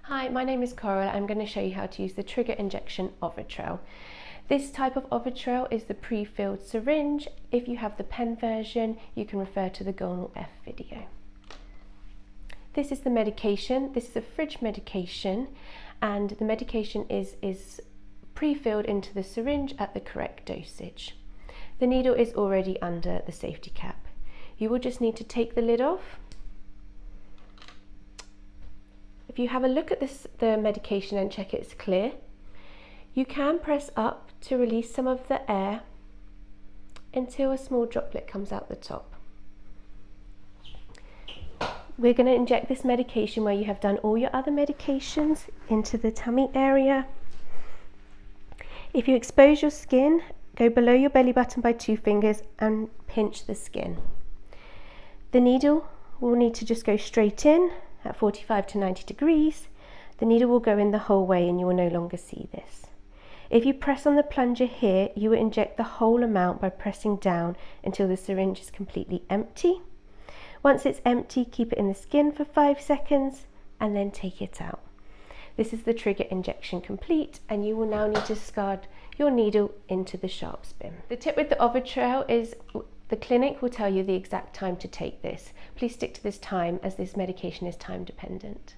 Hi, my name is Coral. I'm going to show you how to use the trigger injection Ovitrelle. This type of Ovitrelle is the pre-filled syringe. If you have the pen version, you can refer to the Gonal F video. This is the medication. This is a fridge medication, and the medication is pre-filled into the syringe at the correct dosage. The needle is already under the safety cap. You will just need to take the lid off. If you have a look at the medication and check it's clear, you can press up to release some of the air until a small droplet comes out the top. We're going to inject this medication where you have done all your other medications into the tummy area. If you expose your skin, go below your belly button by 2 fingers and pinch the skin. The needle will need to just go straight in at 45 to 90 degrees. The needle will go in the whole way and you will no longer see this. If you press on the plunger here, you will inject the whole amount by pressing down until the syringe is completely empty. Once it's empty, keep it in the skin for 5 seconds and then take it out. This is the trigger injection complete, and you will now need to discard your needle into the sharps bin. The tip with the Ovitrelle is the clinic will tell you the exact time to take this. Please stick to this time as this medication is time dependent.